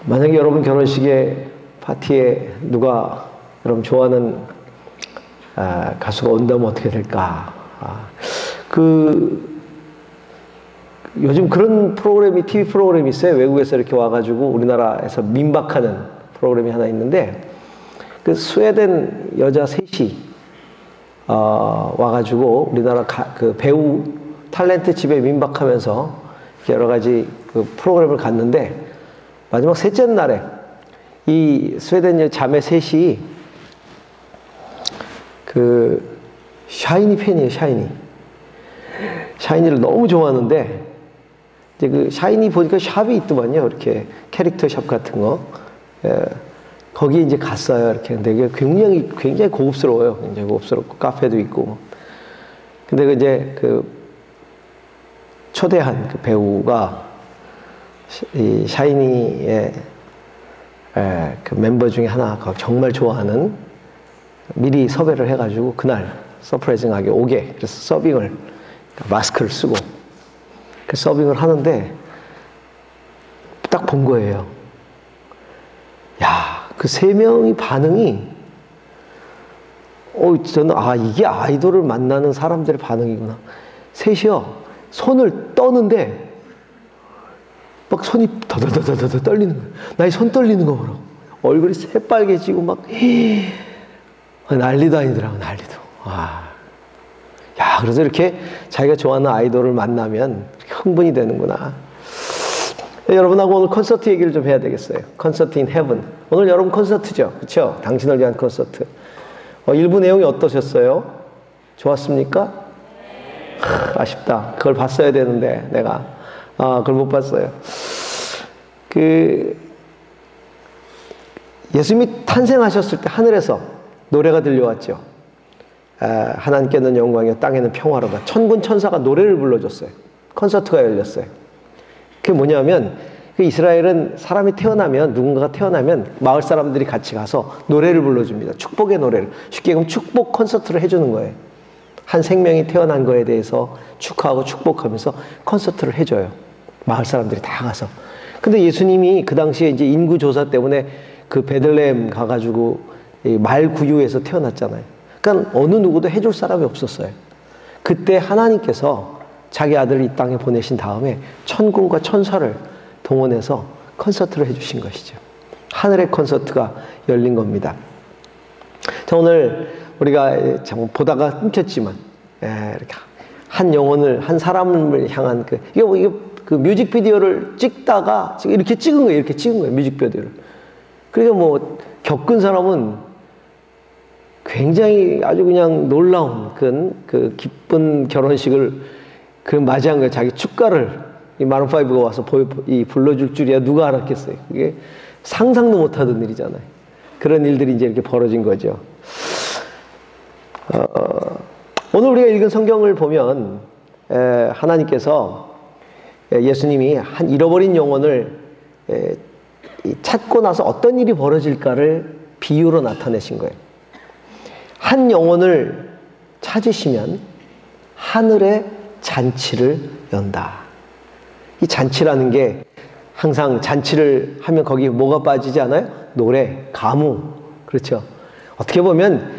만약에 여러분 결혼식에 파티에 누가 여러분 좋아하는 가수가 온다면 어떻게 될까? 요즘 그런 프로그램이 TV 프로그램이 있어요. 외국에서 이렇게 와가지고 우리나라에서 민박하는 프로그램이 하나 있는데 그 스웨덴 여자 셋이 와가지고 우리나라 그 배우 탤런트 집에 민박하면서 여러 가지 그 프로그램을 갔는데 마지막 셋째 날에 이 스웨덴 자매 셋이 그 샤이니 팬이에요. 샤이니를 너무 좋아하는데 이제 그 샤이니 보니까 샵이 있더만요. 이렇게 캐릭터 샵 같은 거. 거기 이제 갔어요. 이렇게. 근데 이게 굉장히 고급스러워요. 굉장히 고급스럽고 카페도 있고. 근데 그 이제 그 초대한 그 배우가 이 샤이니의 그 멤버 중에 하나가 정말 좋아하는 미리 섭외를 해가지고 그날 서프라이징하게 오게. 그래서 서빙을 마스크를 쓰고 그 서빙을 하는데 딱 본 거예요. 야, 그 세 명이 반응이 저는 이게 아이돌을 만나는 사람들의 반응이구나. 셋이요. 손을 떠는데 막 손이 더더더더더 떨리는 거예요. 나의 손 떨리는 거 보러. 얼굴이 새빨개지고 막 난리도 아니더라고. 난리도. 야, 그래서 이렇게 자기가 좋아하는 아이돌을 만나면 흥분이 되는구나. 여러분하고 오늘 콘서트 얘기를 좀 해야 되겠어요. 콘서트 인 헤븐. 오늘 여러분 콘서트죠. 그렇죠? 당신을 위한 콘서트. 일부 내용이 어떠셨어요? 좋았습니까? 아쉽다. 그걸 봤어야 되는데 내가 그걸 못 봤어요. 예수님이 탄생하셨을 때 하늘에서 노래가 들려왔죠. 하나님께는 영광이요 땅에는 평화로다. 천군 천사가 노래를 불러줬어요. 콘서트가 열렸어요. 그게 뭐냐면 이스라엘은 사람이 태어나면 누군가가 태어나면 마을 사람들이 같이 가서 노래를 불러줍니다. 축복의 노래를. 쉽게 얘기하면 축복 콘서트를 해주는 거예요. 한 생명이 태어난 거에 대해서 축하하고 축복하면서 콘서트를 해줘요. 마을 사람들이 다 가서. 근데 예수님이 그 당시에 이제 인구 조사 때문에 그 베들레헴 가가지고 말 구유에서 태어났잖아요. 그러니까 어느 누구도 해줄 사람이 없었어요. 그때 하나님께서 자기 아들을 이 땅에 보내신 다음에 천군과 천사를 동원해서 콘서트를 해주신 것이죠. 하늘의 콘서트가 열린 겁니다. 자, 오늘 우리가 참 보다가 끊겼지만 이렇게 한 영혼을 한 사람을 향한 이게 그 뮤직비디오를 찍다가 이렇게 찍은 거예요. 이렇게 찍은 거예요. 뮤직비디오를. 그러니까 뭐 겪은 사람은 굉장히 아주 그냥 놀라운 그 기쁜 결혼식을 맞이한 거예요. 자기 축가를 이 마룬5가 와서 불러줄 줄이야 누가 알았겠어요. 그게 상상도 못하던 일이잖아요. 그런 일들이 이제 이렇게 벌어진 거죠. 오늘 우리가 읽은 성경을 보면 하나님께서 예수님이 한 잃어버린 영혼을 찾고 나서 어떤 일이 벌어질까를 비유로 나타내신 거예요. 한 영혼을 찾으시면 하늘의 잔치를 연다. 이 잔치라는 게 항상 잔치를 하면 거기에 뭐가 빠지지 않아요? 노래, 가무. 그렇죠. 어떻게 보면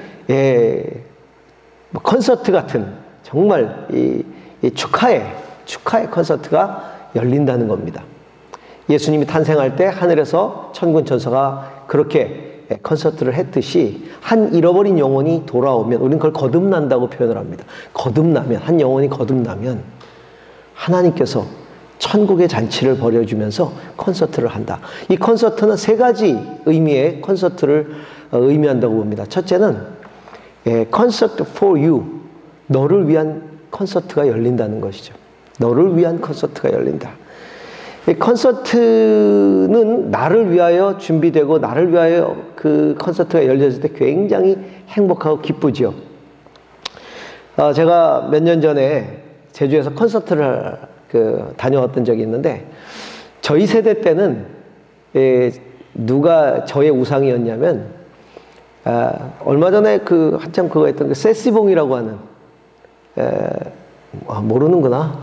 콘서트 같은 정말 이 축하의 콘서트가 열린다는 겁니다. 예수님이 탄생할 때 하늘에서 천군 천사가 그렇게 콘서트를 했듯이 한 잃어버린 영혼이 돌아오면 우리는 그걸 거듭난다고 표현을 합니다. 거듭나면, 한 영혼이 거듭나면 하나님께서 천국의 잔치를 벌여주면서 콘서트를 한다. 이 콘서트는 세 가지 의미의 콘서트를 의미한다고 봅니다. 첫째는 콘서트 for you, 너를 위한 콘서트가 열린다는 것이죠. 너를 위한 콘서트가 열린다. 이 콘서트는 나를 위하여 준비되고 나를 위하여 그 콘서트가 열렸을 때 굉장히 행복하고 기쁘죠. 제가 몇 년 전에 제주에서 콘서트를 다녀왔던 적이 있는데 저희 세대 때는 누가 저의 우상이었냐면 얼마 전에 한참 그거 했던 그 세시봉이라고 하는 모르는구나.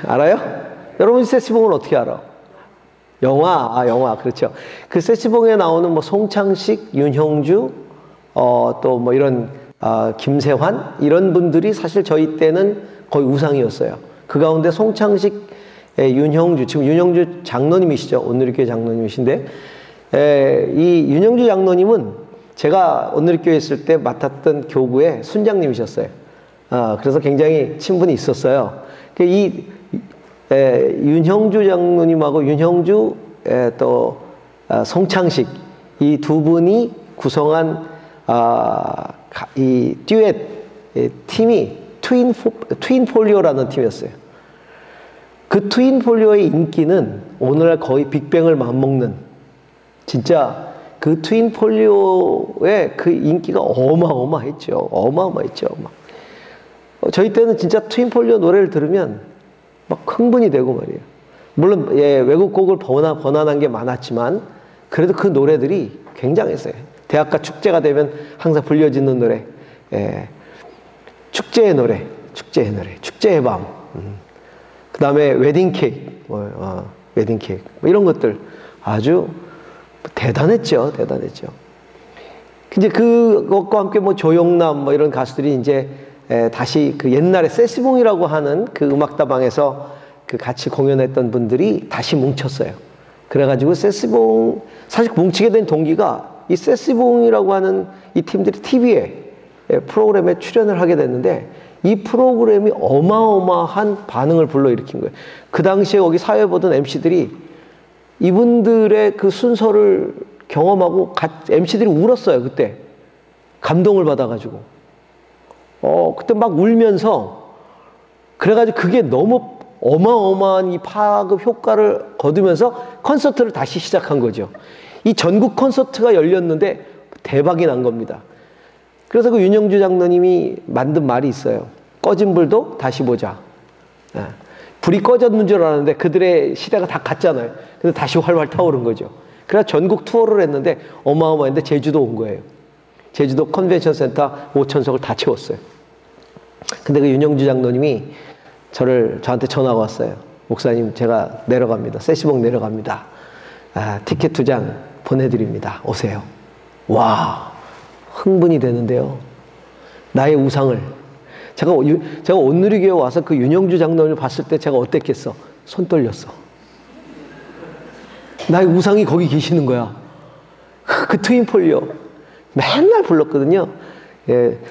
알아요? 여러분 세시봉을 어떻게 알아? 영화, 그렇죠. 그 세시봉에 나오는 뭐 송창식, 윤형주, 또 뭐 이런, 김세환, 이런 분들이 사실 저희 때는 거의 우상이었어요. 그 가운데 송창식, 윤형주, 지금 윤형주 장로님이시죠. 온누리교회 장로님이신데, 이 윤형주 장로님은 제가 온누리교회 있을 때 맡았던 교구의 순장님이셨어요. 그래서 굉장히 친분이 있었어요. 이 윤형주 장로님하고 윤형주 또 송창식 이 두 분이 구성한 이 듀엣 팀이 트윈폴리오라는 팀이었어요. 그 트윈폴리오의 인기는 오늘날 거의 빅뱅을 맞먹는, 진짜 그 트윈폴리오의 그 인기가 어마어마했죠. 저희 때는 진짜 트윈폴리오 노래를 들으면 막 흥분이 되고 말이에요. 물론 외국 곡을 번안한 게 많았지만 그래도 그 노래들이 굉장했어요. 대학가 축제가 되면 항상 불려지는 노래, 축제의 노래, 축제의 밤, 그 다음에 웨딩 케이크, 웨딩 케이크, 뭐 이런 것들 아주 대단했죠. 이제 그것과 함께 뭐 조용남 뭐 이런 가수들이 이제 다시 그 옛날에 세시봉이라고 하는 그 음악다방에서 그 같이 공연했던 분들이 다시 뭉쳤어요. 그래가지고 세시봉, 사실 뭉치게 된 동기가 이 세시봉이라고 하는 이 팀들이 TV에 프로그램에 출연을 하게 됐는데 이 프로그램이 어마어마한 반응을 불러일으킨 거예요. 그 당시에 거기 사회 보던 MC들이 이분들의 그 순서를 경험하고 MC들이 울었어요. 그때 감동을 받아가지고 그때 막 울면서, 그래가지고 그게 너무 어마어마한 이 파급 효과를 거두면서 콘서트를 다시 시작한 거죠. 이 전국 콘서트가 열렸는데 대박이 난 겁니다. 그래서 그 윤형주 장로님이 만든 말이 있어요. 꺼진 불도 다시 보자. 불이 꺼졌는 줄 알았는데 그들의 시대가 다 갔잖아요. 그래서 다시 활활 타오른 거죠. 그래서 전국 투어를 했는데 어마어마한데 제주도 온 거예요. 제주도 컨벤션 센터 5,000석을 다 채웠어요. 근데 그 윤형주 장로님이 저한테 전화가 왔어요. 목사님, 제가 내려갑니다. 세시봉 내려갑니다. 티켓 2장 보내드립니다. 오세요. 와, 흥분이 되는데요. 나의 우상을. 제가 온누리교회 와서 그 윤형주 장로님을 봤을 때 제가 어땠겠어? 손 떨렸어. 나의 우상이 거기 계시는 거야. 그 트윈폴리오. 맨날 불렀거든요.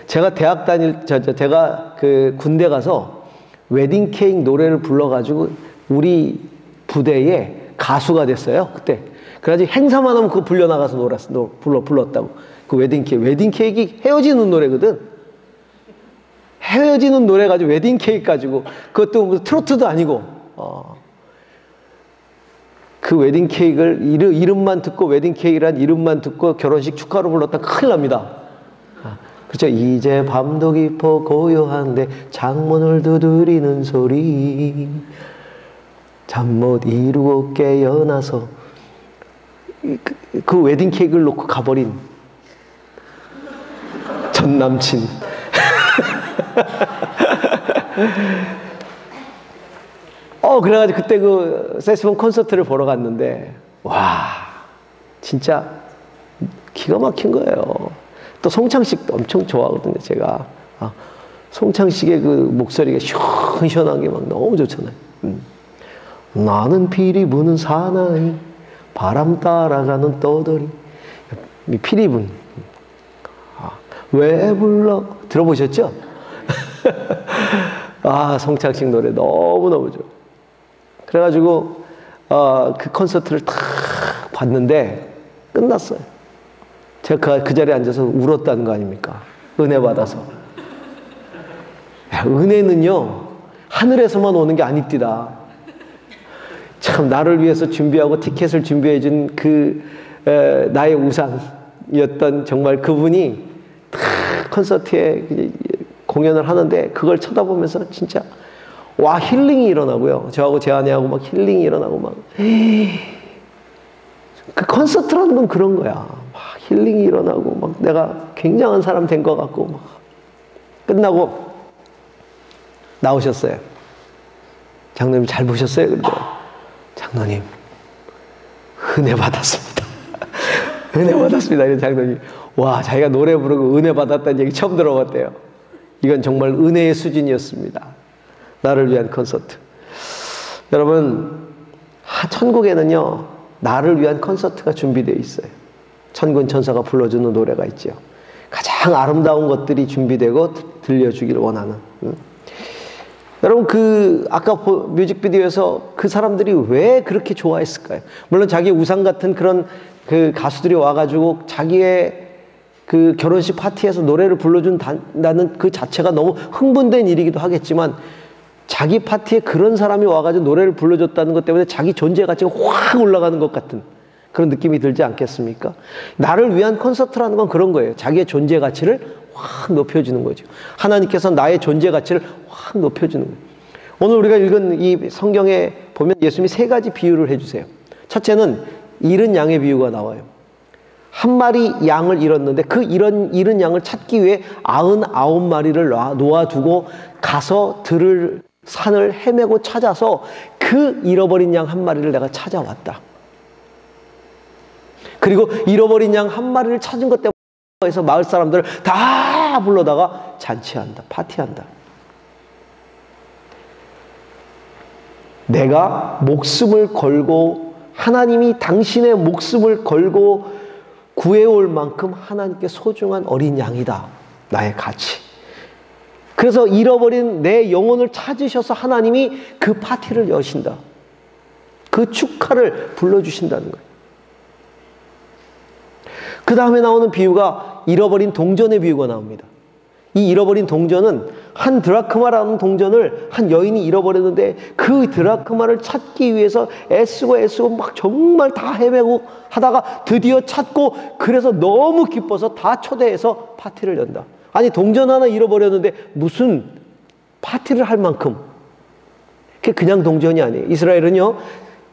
제가 제가 그 군대 가서 웨딩 케이크 노래를 불러가지고 우리 부대에 가수가 됐어요, 그때. 그래가지고 행사만 하면 그거 불려나가서 불렀다고. 그 웨딩 케이크 헤어지는 노래거든. 헤어지는 노래 가지고 웨딩 케이크 가지고, 그것도 뭐 트로트도 아니고, 그 웨딩 케이크를 이름만 듣고, 웨딩 케이크란 이름만 듣고 결혼식 축하로 불렀다 큰일 납니다. 그렇죠. 이제 밤도 깊어 고요한데 창문을 두드리는 소리, 잠 못 이루고 깨어나서, 그 웨딩 케이크를 놓고 가버린 전 남친. 그래가지고 그때 그 세시봉 콘서트를 보러 갔는데, 와, 진짜 기가 막힌 거예요. 또 송창식도 엄청 좋아하거든요, 제가. 송창식의 그 목소리가 시원시원한 게 막 너무 좋잖아요. 나는 피리 부는 사나이, 바람 따라가는 떠돌이. 피리분. 왜 불러? 들어보셨죠? 송창식 노래 너무너무 좋아. 그래가지고, 그 콘서트를 탁 봤는데, 끝났어요. 제가 그 자리에 앉아서 울었다는 거 아닙니까? 은혜 받아서. 은혜는요, 하늘에서만 오는 게 아닙니다. 참, 나를 위해서 준비하고 티켓을 준비해준 나의 우상이었던 정말 그분이 콘서트에 공연을 하는데 그걸 쳐다보면서 진짜, 와, 힐링이 일어나고요. 저하고 제 아내하고 막 힐링이 일어나고 막. 그 콘서트라는 건 그런 거야. 막 힐링이 일어나고 막 내가 굉장한 사람 된 것 같고 막. 끝나고 나오셨어요. 장로님 잘 보셨어요? 그러더라고요. 장로님, 은혜 받았습니다. 은혜 받았습니다. 이런 장로님. 와, 자기가 노래 부르고 은혜 받았다는 얘기 처음 들어봤대요. 이건 정말 은혜의 수준이었습니다. 나를 위한 콘서트. 여러분, 천국에는요, 나를 위한 콘서트가 준비되어 있어요. 천군 천사가 불러주는 노래가 있죠. 가장 아름다운 것들이 준비되고 들려주기를 원하는. 여러분, 아까 뮤직비디오에서 그 사람들이 왜 그렇게 좋아했을까요? 물론 자기 우상 같은 그런 그 가수들이 와가지고 자기의 그 결혼식 파티에서 노래를 불러준다는 그 자체가 너무 흥분된 일이기도 하겠지만, 자기 파티에 그런 사람이 와가지고 노래를 불러줬다는 것 때문에 자기 존재 가치가 확 올라가는 것 같은 그런 느낌이 들지 않겠습니까? 나를 위한 콘서트라는 건 그런 거예요. 자기의 존재 가치를 확 높여주는 거죠. 하나님께서 나의 존재 가치를 확 높여주는 거예요. 오늘 우리가 읽은 이 성경에 보면 예수님이 세 가지 비유를 해주세요. 첫째는 잃은 양의 비유가 나와요. 한 마리 양을 잃었는데 그 잃은 양을 찾기 위해 99마리를 놓아두고 가서 산을 헤매고 찾아서 그 잃어버린 양 한 마리를 내가 찾아왔다. 그리고 잃어버린 양 한 마리를 찾은 것 때문에 해서 마을 사람들을 다 불러다가 잔치한다, 파티한다. 내가 목숨을 걸고, 하나님이 당신의 목숨을 걸고 구해올 만큼 하나님께 소중한 어린 양이다, 나의 가치. 그래서 잃어버린 내 영혼을 찾으셔서 하나님이 그 파티를 여신다. 그 축하를 불러주신다는 거예요. 그 다음에 나오는 비유가 잃어버린 동전의 비유가 나옵니다. 이 잃어버린 동전은 한 드라크마라는 동전을 한 여인이 잃어버렸는데 그 드라크마를 찾기 위해서 애쓰고 막 정말 다 헤매고 하다가 드디어 찾고, 그래서 너무 기뻐서 다 초대해서 파티를 연다. 아니, 동전 하나 잃어버렸는데 무슨 파티를 할 만큼, 그게 그냥 동전이 아니에요. 이스라엘은요,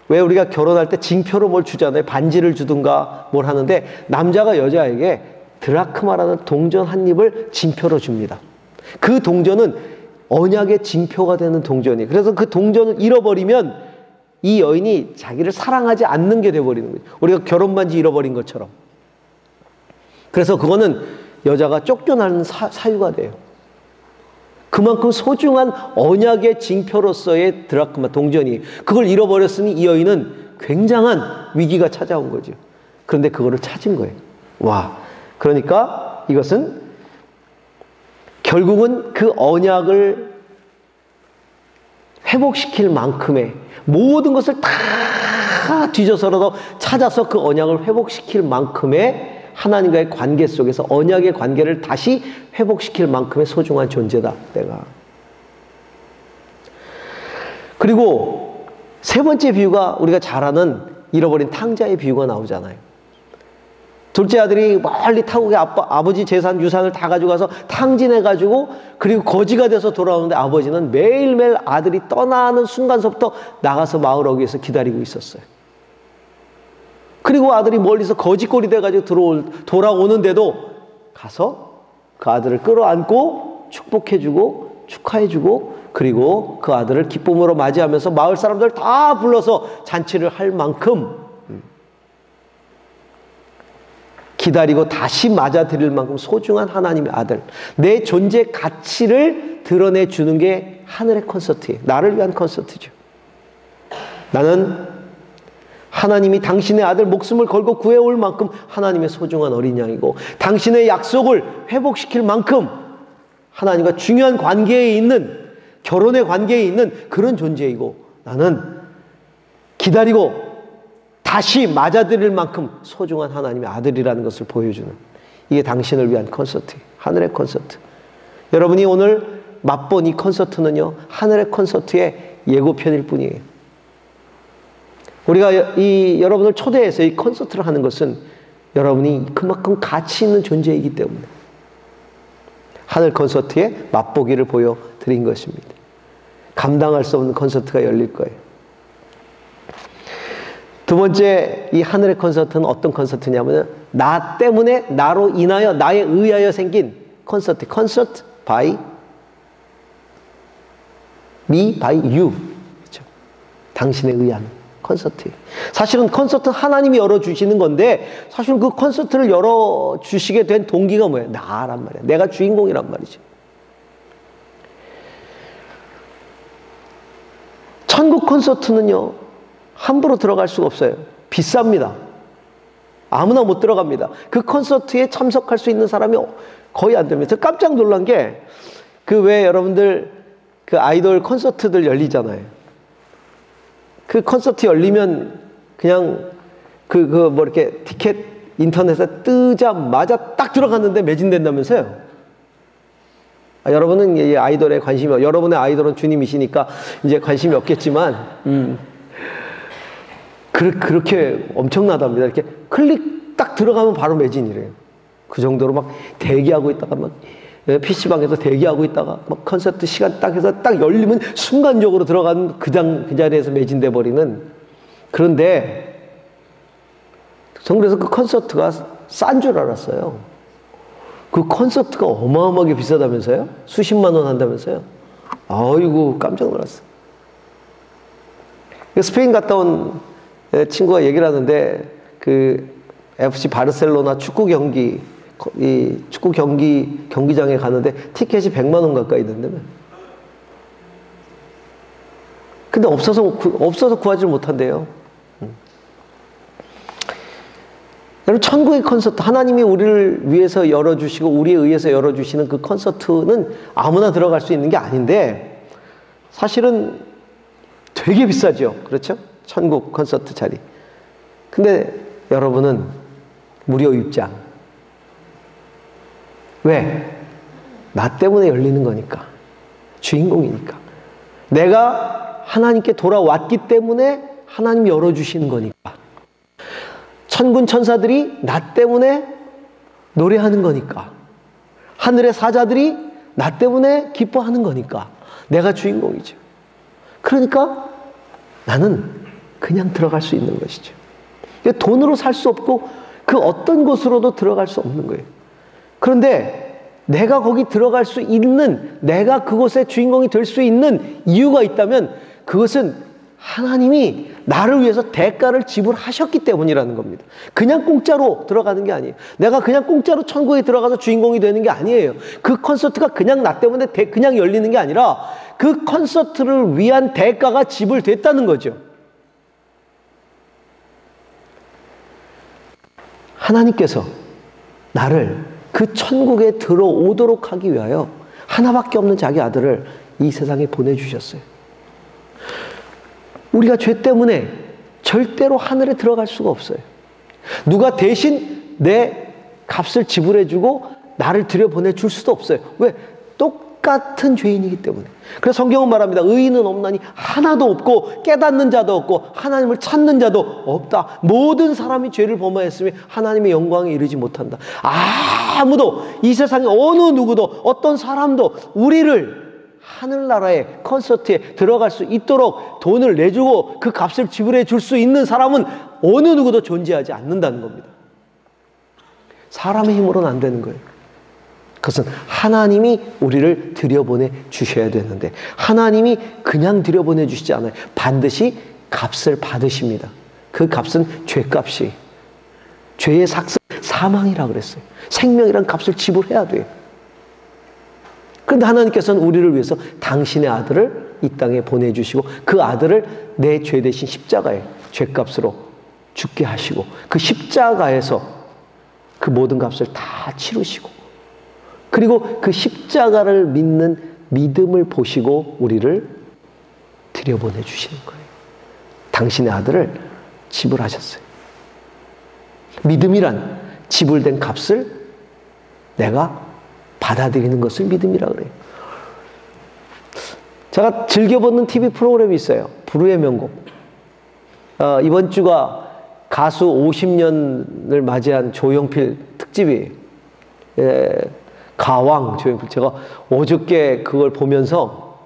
왜 우리가 결혼할 때 징표로 뭘 주잖아요. 반지를 주든가 뭘 하는데, 남자가 여자에게 드라크마라는 동전 한 입을 징표로 줍니다. 그 동전은 언약의 징표가 되는 동전이에요. 그래서 그 동전을 잃어버리면 이 여인이 자기를 사랑하지 않는 게 돼버리는 거예요. 우리가 결혼 반지 잃어버린 것처럼. 그래서 그거는 여자가 쫓겨나는 사유가 돼요. 그만큼 소중한 언약의 징표로서의 드라크마, 동전이, 그걸 잃어버렸으니 이 여인은 굉장한 위기가 찾아온 거죠. 그런데 그거를 찾은 거예요. 와, 그러니까 이것은 결국은 그 언약을 회복시킬 만큼의 모든 것을 다 뒤져서라도 찾아서 그 언약을 회복시킬 만큼의 하나님과의 관계 속에서 언약의 관계를 다시 회복시킬 만큼의 소중한 존재다, 내가. 그리고 세 번째 비유가 우리가 잘 아는 잃어버린 탕자의 비유가 나오잖아요. 둘째 아들이 멀리 타국에 아버지 재산, 유산을 다 가져가서 탕진해가지고, 그리고 거지가 돼서 돌아오는데 아버지는 매일매일 아들이 떠나는 순간서부터 나가서 마을 어귀에서 기다리고 있었어요. 그리고 아들이 멀리서 거지꼴이 돼가지고 돌아오는데도 가서 그 아들을 끌어안고 축복해주고 축하해주고, 그리고 그 아들을 기쁨으로 맞이하면서 마을 사람들 다 불러서 잔치를 할 만큼 기다리고 다시 맞아들일 만큼 소중한 하나님의 아들, 내 존재 가치를 드러내주는 게 하늘의 콘서트예요. 나를 위한 콘서트죠. 나는 하나님이 당신의 아들 목숨을 걸고 구해올 만큼 하나님의 소중한 어린 양이고, 당신의 약속을 회복시킬 만큼 하나님과 중요한 관계에 있는, 결혼의 관계에 있는 그런 존재이고, 나는 기다리고 다시 맞아들일 만큼 소중한 하나님의 아들이라는 것을 보여주는, 이게 당신을 위한 콘서트예요. 하늘의 콘서트. 여러분이 오늘 맛본 이 콘서트는요, 하늘의 콘서트의 예고편일 뿐이에요. 우리가 여러분을 초대해서 이 콘서트를 하는 것은 여러분이 그만큼 가치 있는 존재이기 때문에 하늘 콘서트의 맛보기를 보여드린 것입니다. 감당할 수 없는 콘서트가 열릴 거예요. 두 번째, 이 하늘의 콘서트는 어떤 콘서트냐면, 나 때문에, 나로 인하여, 나에 의하여 생긴 콘서트. 콘서트 by me, by you. 그렇죠? 당신에 의한 콘서트. 사실은 콘서트 하나님이 열어주시는 건데 사실은 그 콘서트를 열어주시게 된 동기가 뭐예요? 나란 말이야. 내가 주인공이란 말이지. 천국 콘서트는요, 함부로 들어갈 수가 없어요. 비쌉니다. 아무나 못 들어갑니다. 그 콘서트에 참석할 수 있는 사람이 거의 안 됩니다. 저 깜짝 놀란 게, 그 왜 여러분들 그 아이돌 콘서트들 열리잖아요. 그 콘서트 열리면 그냥 뭐 이렇게 티켓 인터넷에 뜨자마자 딱 들어갔는데 매진된다면서요. 여러분은 이 아이돌에 관심이, 여러분의 아이돌은 주님이시니까 이제 관심이 없겠지만, 그렇게 엄청나답니다. 이렇게 클릭 딱 들어가면 바로 매진이래요. 그 정도로 막 대기하고 있다가 막 PC방에서 대기하고 있다가 막 콘서트 시간 딱 해서 딱 열리면 순간적으로 들어가는 그 자리에서 매진돼 버리는. 그런데 전 그래서 그 콘서트가 싼 줄 알았어요. 그 콘서트가 어마어마하게 비싸다면서요? 수십만 원 한다면서요? 아이고, 깜짝 놀랐어. 스페인 갔다 온 친구가 얘기를 하는데, 그 FC 바르셀로나 축구 경기장에 가는데 티켓이 100만 원 가까이 된다며. 근데 없어서 구하지를 못한대요. 여러분, 천국의 콘서트, 하나님이 우리를 위해서 열어주시고 우리에 의해서 열어주시는 그 콘서트는 아무나 들어갈 수 있는 게 아닌데, 사실은 되게 비싸죠. 그렇죠? 천국 콘서트 자리. 근데 여러분은 무료 입장. 왜? 나 때문에 열리는 거니까. 주인공이니까. 내가 하나님께 돌아왔기 때문에 하나님이 열어주시는 거니까. 천군 천사들이 나 때문에 노래하는 거니까. 하늘의 사자들이 나 때문에 기뻐하는 거니까. 내가 주인공이죠. 그러니까 나는 그냥 들어갈 수 있는 것이죠. 돈으로 살 수 없고 그 어떤 곳으로도 들어갈 수 없는 거예요. 그런데 내가 거기 들어갈 수 있는, 내가 그곳의 주인공이 될 수 있는 이유가 있다면 그것은 하나님이 나를 위해서 대가를 지불하셨기 때문이라는 겁니다. 그냥 공짜로 들어가는 게 아니에요. 내가 그냥 공짜로 천국에 들어가서 주인공이 되는 게 아니에요. 그 콘서트가 그냥 나 때문에 그냥 열리는 게 아니라 그 콘서트를 위한 대가가 지불됐다는 거죠. 하나님께서 나를 그 천국에 들어오도록 하기 위하여 하나밖에 없는 자기 아들을 이 세상에 보내주셨어요. 우리가 죄 때문에 절대로 하늘에 들어갈 수가 없어요. 누가 대신 내 값을 지불해주고 나를 들여보내줄 수도 없어요. 왜? 똑같은 죄인이기 때문에. 그래서 성경은 말합니다. 의인은 없나니 하나도 없고 깨닫는 자도 없고 하나님을 찾는 자도 없다. 모든 사람이 죄를 범하였으며 하나님의 영광에 이르지 못한다. 아무도, 이 세상에 어느 누구도, 어떤 사람도 우리를 하늘나라의 콘서트에 들어갈 수 있도록 돈을 내주고 그 값을 지불해 줄 수 있는 사람은 어느 누구도 존재하지 않는다는 겁니다. 사람의 힘으로는 안 되는 거예요. 그것은 하나님이 우리를 들여보내 주셔야 되는데 하나님이 그냥 들여보내 주시지 않아요. 반드시 값을 받으십니다. 그 값은 죄값이, 죄의 삭슬, 사망이라고 그랬어요. 생명이란 값을 지불해야 돼요. 그런데 하나님께서는 우리를 위해서 당신의 아들을 이 땅에 보내주시고 그 아들을 내 죄 대신 십자가에 죄값으로 죽게 하시고 그 십자가에서 그 모든 값을 다 치르시고 그리고 그 십자가를 믿는 믿음을 보시고 우리를 들여보내주시는 거예요. 당신의 아들을 지불하셨어요. 믿음이란 지불된 값을 내가 받아들이는 것을 믿음이라고 그래요. 제가 즐겨보는 TV 프로그램이 있어요. 불후의 명곡. 이번 주가 가수 50년을 맞이한 조용필 특집이에요. 가왕 조용필. 제가 어저께 그걸 보면서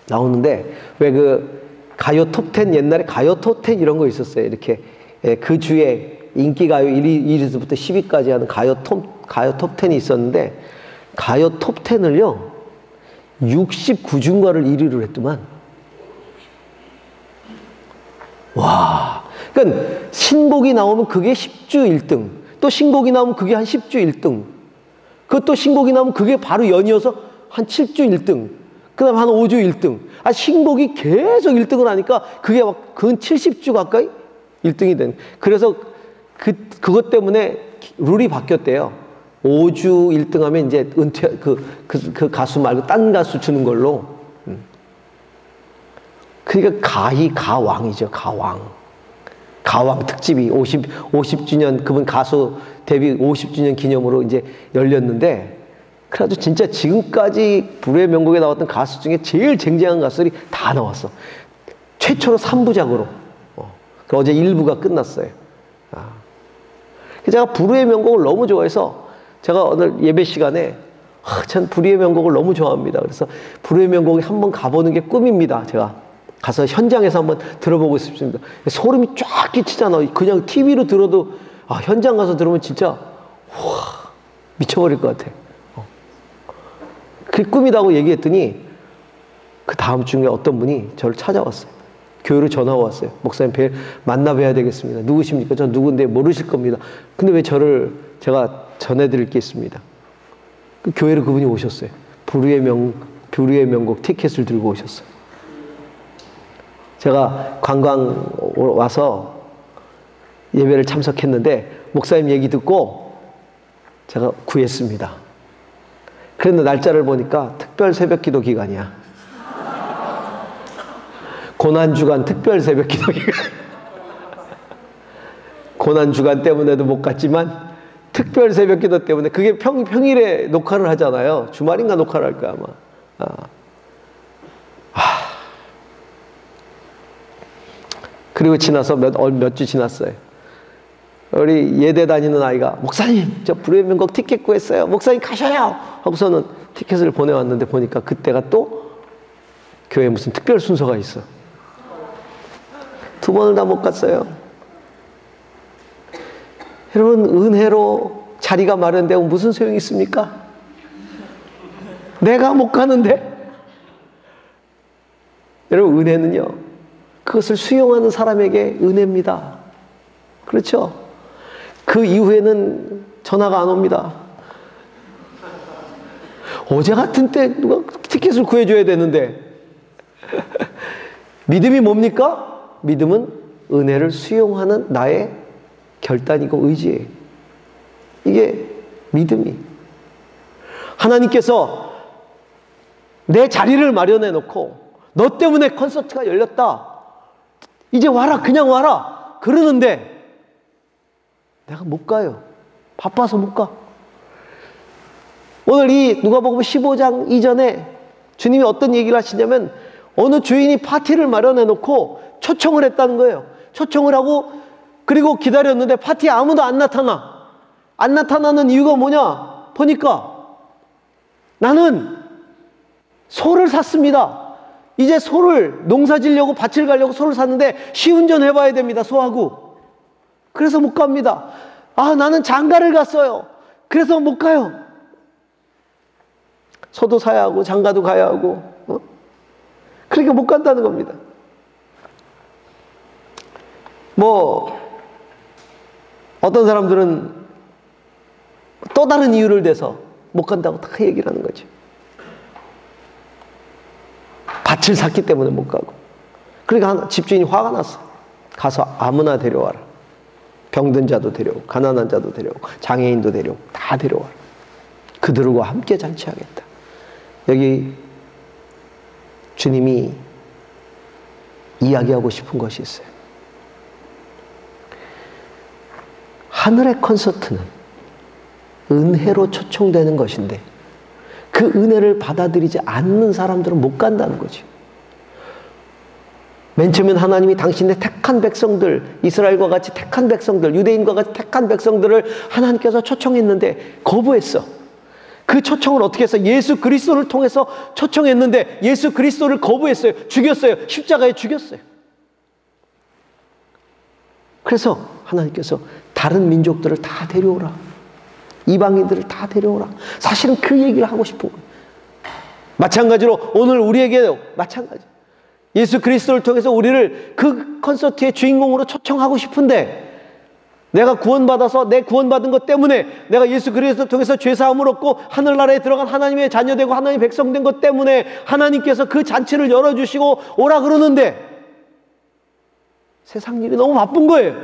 나오는데 왜 그 가요 톱10 옛날에 가요 톱10 이런 거 있었어요. 이렇게 그 주에 인기가요 1위부터 10위까지 하는 가요 톱10이 있었는데 가요 톱10을요 69주인가를 1위로 했더만 와. 그러니까 신곡이 나오면 그게 10주 1등. 또 신곡이 나오면 그게 한 10주 1등. 그것도 신곡이 나오면 그게 바로 연이어서 한 7주 1등. 그 다음 한 5주 1등. 아, 신곡이 계속 1등을 하니까 그게 막 근 70주 가까이 1등이 된. 그래서 그것 때문에 룰이 바뀌었대요. 5주 1등 하면 이제 그 가수 말고 딴 가수 주는 걸로. 그러니까 가왕이죠. 가왕 특집이 50주년, 그분 가수 데뷔 50주년 기념으로 이제 열렸는데, 그래도 진짜 지금까지 불후의 명곡에 나왔던 가수 중에 제일 쟁쟁한 가수들이 다 나왔어. 최초로 3부작으로. 어제 1부가 끝났어요. 제가 불후의 명곡을 너무 좋아해서 제가 오늘 예배 시간에 전 불후의 명곡을 너무 좋아합니다. 그래서 불후의 명곡에 한번 가보는 게 꿈입니다. 제가 가서 현장에서 한번 들어보고 싶습니다. 소름이 쫙 끼치잖아. 그냥 TV로 들어도 현장 가서 들으면 진짜 와, 미쳐버릴 것 같아. 그게 꿈이라고 얘기했더니 그 다음 주에 어떤 분이 저를 찾아왔어요. 교회로 전화가 왔어요. 목사님 만나 뵈야 되겠습니다. 누구십니까? 저 누군데 모르실 겁니다. 근데 왜 제가 전해드릴 게 있습니다. 그 교회로 그분이 오셨어요. 불후의 명곡 티켓을 들고 오셨어요. 제가 관광 와서 예배를 참석했는데 목사님 얘기 듣고 제가 구했습니다. 그런데 날짜를 보니까 특별 새벽기도 기간이야. 고난주간 특별 새벽기도 기간. 고난주간 때문에도 못 갔지만 특별 새벽기도 때문에, 그게 평일에 녹화를 하잖아요. 주말인가 녹화를 할 거야 아마. 그리고 지나서 몇 주 지났어요. 우리 예대 다니는 아이가 목사님 저 불후의 명곡 티켓 구했어요. 목사님 가셔요. 하고서는 티켓을 보내왔는데 보니까 그때가 또 교회에 무슨 특별 순서가 있어. 2번을 다 못 갔어요. 여러분, 은혜로 자리가 마련되고 무슨 소용이 있습니까? 내가 못 가는데. 여러분, 은혜는요, 그것을 수용하는 사람에게 은혜입니다. 그렇죠? 그 이후에는 전화가 안 옵니다. 어제 같은 때 누가 티켓을 구해줘야 되는데. 믿음이 뭡니까? 믿음은 은혜를 수용하는 나의 결단이고 의지예요. 이게 믿음이. 하나님께서 내 자리를 마련해 놓고 너 때문에 콘서트가 열렸다. 이제 와라, 그냥 와라. 그러는데 내가 못 가요. 바빠서 못 가. 오늘 이 누가복음 15장 이전에 주님이 어떤 얘기를 하시냐면 어느 주인이 파티를 마련해 놓고 초청을 했다는 거예요. 초청을 하고 그리고 기다렸는데 파티에 아무도 안 나타나. 안 나타나는 이유가 뭐냐? 보니까 나는 소를 샀습니다. 이제 소를 농사 지려고 밭을 가려고 소를 샀는데 시운전 해봐야 됩니다. 소하고. 그래서 못 갑니다. 나는 장가를 갔어요. 그래서 못 가요. 소도 사야 하고 장가도 가야 하고. 그러니까 못 간다는 겁니다. 어떤 사람들은 또 다른 이유를 대서 못 간다고 다 얘기를 하는 거죠. 밭을 샀기 때문에 못 가고. 그러니까 집주인이 화가 났어. 가서 아무나 데려와라. 병든 자도 데려오고 가난한 자도 데려오고 장애인도 데려오고 다 데려와라. 그들과 함께 잔치하겠다. 여기 주님이 이야기하고 싶은 것이 있어요. 하늘의 콘서트는 은혜로 초청되는 것인데 그 은혜를 받아들이지 않는 사람들은 못 간다는 거죠. 맨 처음엔 하나님이 당신의 택한 백성들, 이스라엘과 같이 택한 백성들, 유대인과 같이 택한 백성들을 하나님께서 초청했는데 거부했어. 그 초청을 어떻게 해서 예수 그리스도를 통해서 초청했는데 예수 그리스도를 거부했어요. 죽였어요. 십자가에 죽였어요. 그래서 하나님께서 다른 민족들을 다 데려오라. 이방인들을 다 데려오라. 사실은 그 얘기를 하고 싶은 거예요. 마찬가지로 오늘 우리에게도 마찬가지. 예수 그리스도를 통해서 우리를 그 콘서트의 주인공으로 초청하고 싶은데, 내가 구원받아서 내 구원받은 것 때문에, 내가 예수 그리스도를 통해서 죄사함을 얻고 하늘나라에 들어간 하나님의 자녀되고 하나님의 백성된 것 때문에 하나님께서 그 잔치를 열어주시고 오라 그러는데 세상 일이 너무 바쁜 거예요.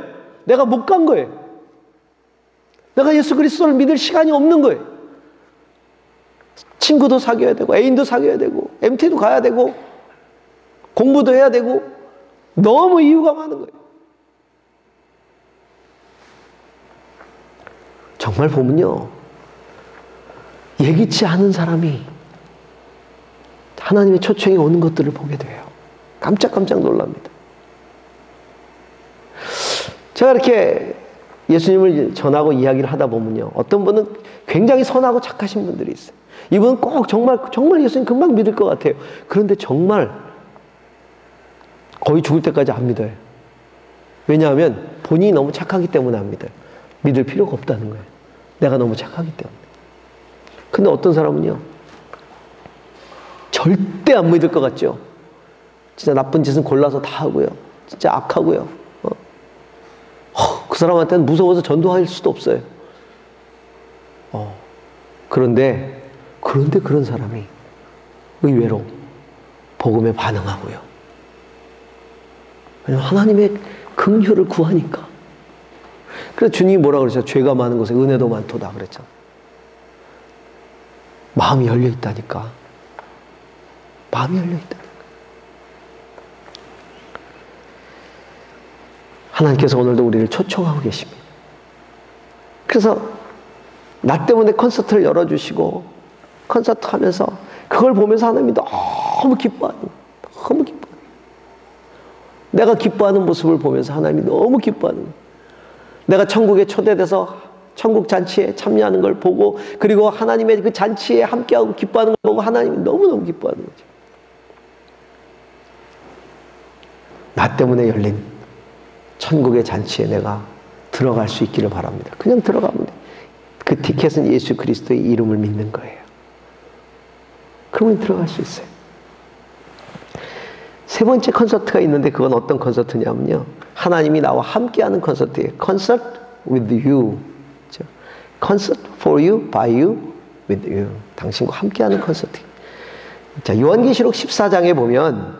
내가 못 간 거예요. 내가 예수 그리스도를 믿을 시간이 없는 거예요. 친구도 사귀어야 되고 애인도 사귀어야 되고 MT도 가야 되고 공부도 해야 되고 너무 이유가 많은 거예요. 정말 보면요, 예기치 않은 사람이 하나님의 초청이 오는 것들을 보게 돼요. 깜짝깜짝 놀랍니다. 제가 이렇게 예수님을 전하고 이야기를 하다 보면요, 어떤 분은 굉장히 선하고 착하신 분들이 있어요. 이분은 꼭 정말 예수님 금방 믿을 것 같아요. 그런데 정말 거의 죽을 때까지 안 믿어요. 왜냐하면 본인이 너무 착하기 때문에 안 믿어요. 믿을 필요가 없다는 거예요. 내가 너무 착하기 때문에. 근데 어떤 사람은요, 절대 안 믿을 것 같죠. 진짜 나쁜 짓은 골라서 다 하고요. 진짜 악하고요. 그 사람한테는 무서워서 전도할 수도 없어요. 그런데 그런 사람이 의외로 복음에 반응하고요. 왜냐하면 하나님의 긍휼을 구하니까. 그래서 주님이 뭐라 그러죠? 죄가 많은 곳에 은혜도 많도다 그랬죠. 마음이 열려 있다니까. 마음이 열려 있다니까. 하나님께서 오늘도 우리를 초청하고 계십니다. 그래서 나 때문에 콘서트를 열어주시고 콘서트 하면서 그걸 보면서 하나님이 너무 기뻐하는 거예요. 너무 기뻐하는 거예요. 내가 기뻐하는 모습을 보면서 하나님이 너무 기뻐하는 거예요. 내가 천국에 초대돼서 천국 잔치에 참여하는 걸 보고, 그리고 하나님의 그 잔치에 함께하고 기뻐하는 걸 보고 하나님이 너무너무 기뻐하는 거죠. 나 때문에 열린 천국의 잔치에 내가 들어갈 수 있기를 바랍니다. 그냥 들어가면 돼. 그 티켓은 예수 그리스도의 이름을 믿는 거예요. 그러면 들어갈 수 있어요. 세 번째 콘서트가 있는데 그건 어떤 콘서트냐면요, 하나님이 나와 함께하는 콘서트예요. Concert with you. Concert for you, by you, with you. 당신과 함께하는 콘서트. 자, 요한계시록 14장에 보면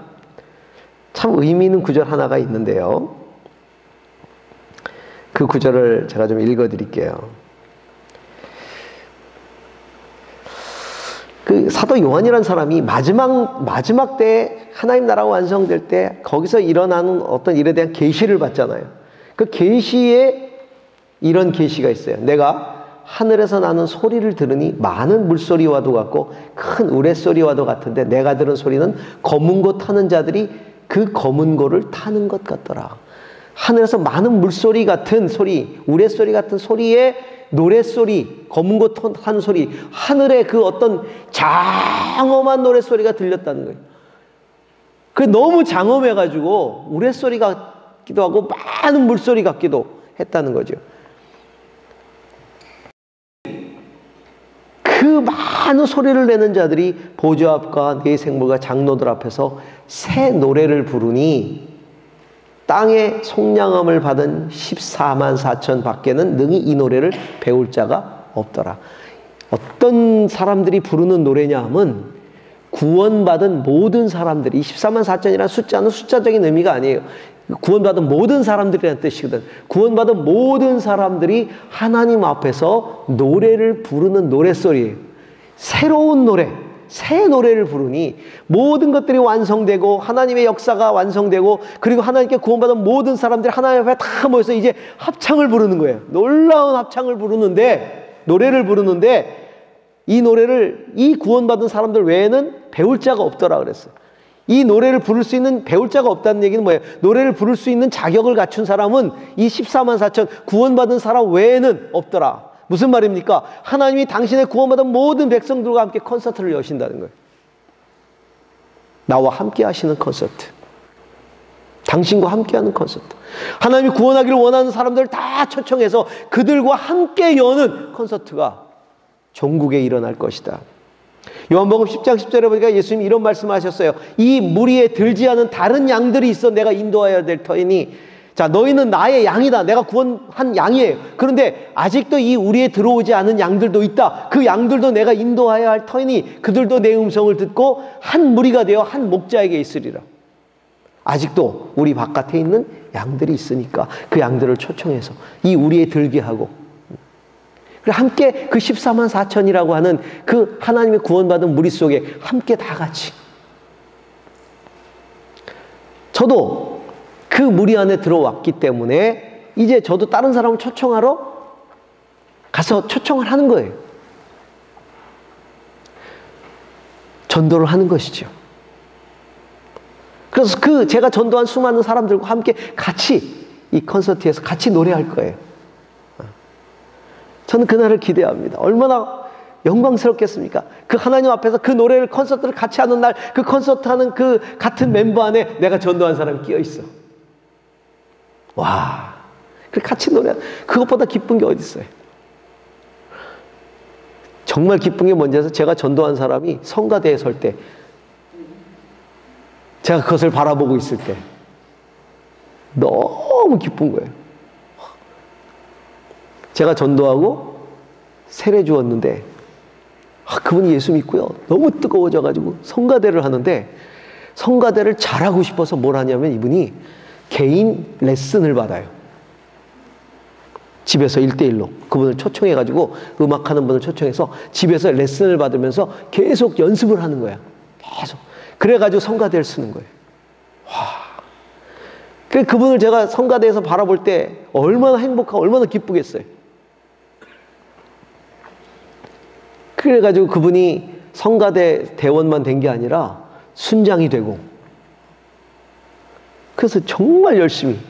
참 의미 있는 구절 하나가 있는데요, 그 구절을 제가 좀 읽어드릴게요. 그 사도 요한이라는 사람이 마지막 때에 하나님 나라가 완성될 때 거기서 일어나는 어떤 일에 대한 계시를 받잖아요. 그 계시에 이런 계시가 있어요. 내가 하늘에서 나는 소리를 들으니 많은 물소리와도 같고 큰 우레소리와도 같은데 내가 들은 소리는 검은 고 타는 자들이 그 검은 고를 타는 것 같더라. 하늘에서 많은 물소리 같은 소리, 우레소리 같은 소리에 노랫소리, 검은 고 타는 소리, 하늘에 그 어떤 장엄한 노랫소리가 들렸다는 거예요. 그 너무 장엄해가지고 우레소리 같기도 하고 많은 물소리 같기도 했다는 거죠. 그 많은 소리를 내는 자들이 보좌 앞과 네 생물과 장로들 앞에서 새 노래를 부르니 땅의 속량함을 받은 14만 4천 밖에는 능히 이 노래를 배울 자가 없더라. 어떤 사람들이 부르는 노래냐 하면 구원받은 모든 사람들이, 14만 4천이라는 숫자는 숫자적인 의미가 아니에요. 구원받은 모든 사람들이라는 뜻이거든. 구원받은 모든 사람들이 하나님 앞에서 노래를 부르는 노랫소리예요. 새로운 노래, 새 노래를 부르니 모든 것들이 완성되고 하나님의 역사가 완성되고, 그리고 하나님께 구원받은 모든 사람들이 하나님 앞에 다 모여서 이제 합창을 부르는 거예요. 놀라운 합창을 부르는데, 노래를 부르는데, 이 노래를 이 구원받은 사람들 외에는 배울 자가 없더라 그랬어요. 이 노래를 부를 수 있는, 배울 자가 없다는 얘기는 뭐예요? 노래를 부를 수 있는 자격을 갖춘 사람은 이 14만 4천 구원받은 사람 외에는 없더라. 무슨 말입니까? 하나님이 당신의 구원받은 모든 백성들과 함께 콘서트를 여신다는 거예요. 나와 함께 하시는 콘서트. 당신과 함께 하는 콘서트. 하나님이 구원하기를 원하는 사람들을 다 초청해서 그들과 함께 여는 콘서트가 종국에 일어날 것이다. 요한복음 10장 10절에 보니까 예수님이 이런 말씀하셨어요. 이 무리에 들지 않은 다른 양들이 있어 내가 인도하여야 될 터이니, 자, 너희는 나의 양이다. 내가 구원한 양이에요. 그런데 아직도 이 우리에 들어오지 않은 양들도 있다. 그 양들도 내가 인도하여야 할 터이니 그들도 내 음성을 듣고 한 무리가 되어 한 목자에게 있으리라. 아직도 우리 바깥에 있는 양들이 있으니까 그 양들을 초청해서 이 우리에 들게 하고, 그리고 함께 그 14만 4천이라고 하는 그 하나님의 구원받은 무리 속에 함께 다 같이, 저도 그 무리 안에 들어왔기 때문에 이제 저도 다른 사람을 초청하러 가서 초청을 하는 거예요. 전도를 하는 것이죠. 그래서 제가 전도한 수많은 사람들과 함께 같이 이 콘서트에서 같이 노래할 거예요. 저는 그날을 기대합니다. 얼마나 영광스럽겠습니까? 그 하나님 앞에서 그 노래를, 콘서트를 같이 하는 날, 그 콘서트 하는 그 같은 멤버 안에 내가 전도한 사람이 끼어 있어. 와, 그 같이 노래, 그것보다 기쁜 게 어디 있어요? 정말 기쁜 게 뭔지 아세요? 제가 전도한 사람이 성가대에 설 때, 제가 그것을 바라보고 있을 때 너무 기쁜 거예요. 제가 전도하고 세례 주었는데 그분이 예수 믿고요, 너무 뜨거워져가지고 성가대를 하는데, 성가대를 잘하고 싶어서 뭘 하냐면 이분이 개인 레슨을 받아요. 집에서 1대1로 그분을 초청해가지고, 음악하는 분을 초청해서 집에서 레슨을 받으면서 계속 연습을 하는 거야. 계속. 그래가지고 성가대를 쓰는 거예요. 와. 그분을 제가 성가대에서 바라볼 때 얼마나 행복하고 얼마나 기쁘겠어요. 그래가지고 그분이 성가대 대원만 된 게 아니라 순장이 되고, 그래서 정말 열심히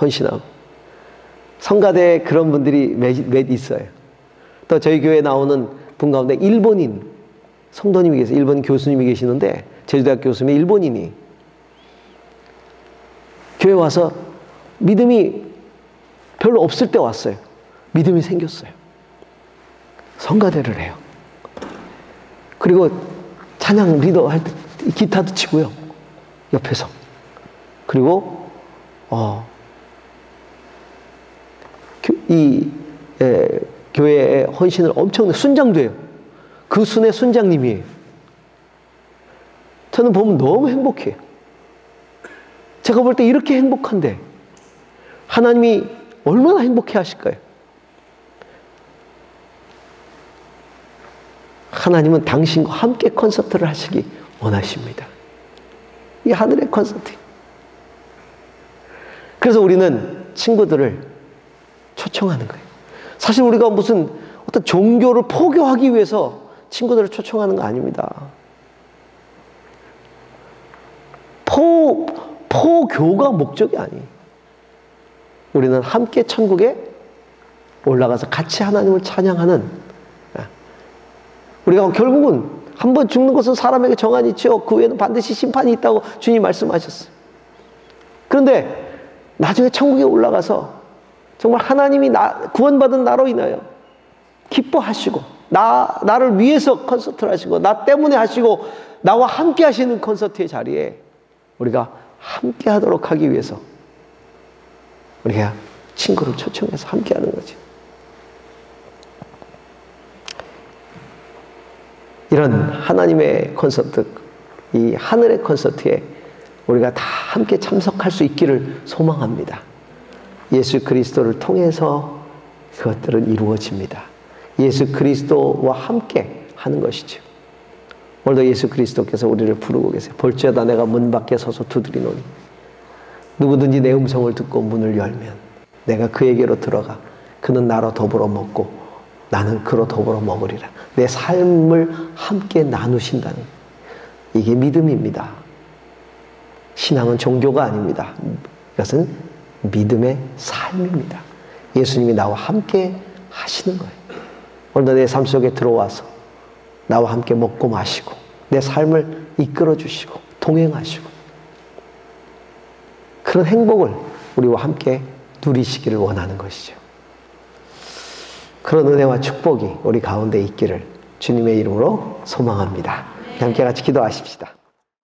헌신하고, 성가대에 그런 분들이 몇 있어요. 또 저희 교회에 나오는 분 가운데 일본인 성도님이 계세요. 일본 교수님이 계시는데, 제주대학교 교수님이 일본인이 교회 와서 믿음이 별로 없을 때 왔어요. 믿음이 생겼어요. 성가대를 해요. 그리고 찬양 리더 할 때 기타도 치고요, 옆에서. 그리고 교회의 헌신을 엄청나게, 순장도 해요. 그 순의 순장님이에요. 저는 보면 너무 행복해요. 제가 볼 때 이렇게 행복한데 하나님이 얼마나 행복해 하실까요? 하나님은 당신과 함께 콘서트를 하시기 원하십니다. 이 하늘의 콘서트. 그래서 우리는 친구들을 초청하는 거예요. 사실 우리가 무슨 어떤 종교를 포교하기 위해서 친구들을 초청하는 거 아닙니다. 포교가 목적이 아니에요. 우리는 함께 천국에 올라가서 같이 하나님을 찬양하는, 우리가 결국은 한 번 죽는 것은 사람에게 정한이 있죠. 그 후에는 반드시 심판이 있다고 주님 말씀하셨어요. 그런데 나중에 천국에 올라가서 정말 하나님이 구원받은 나로 인하여 기뻐하시고, 나를 위해서 콘서트를 하시고, 나 때문에 하시고, 나와 함께 하시는 콘서트의 자리에 우리가 함께 하도록 하기 위해서 우리가 친구를 초청해서 함께 하는 거죠. 이런 하나님의 콘서트, 이 하늘의 콘서트에 우리가 다 함께 참석할 수 있기를 소망합니다. 예수 그리스도를 통해서 그것들은 이루어집니다. 예수 그리스도와 함께 하는 것이죠. 오늘도 예수 그리스도께서 우리를 부르고 계세요. 볼지어다 내가 문 밖에 서서 두드리노니 누구든지 내 음성을 듣고 문을 열면 내가 그에게로 들어가 그는 나로 더불어 먹고 나는 그로 더불어 먹으리라. 내 삶을 함께 나누신다는, 이게 믿음입니다. 신앙은 종교가 아닙니다. 이것은 믿음의 삶입니다. 예수님이 나와 함께 하시는 거예요. 오늘도 내 삶 속에 들어와서 나와 함께 먹고 마시고 내 삶을 이끌어 주시고 동행하시고, 그런 행복을 우리와 함께 누리시기를 원하는 것이죠. 그런 은혜와 축복이 우리 가운데 있기를 주님의 이름으로 소망합니다. 함께 같이 기도하십시다.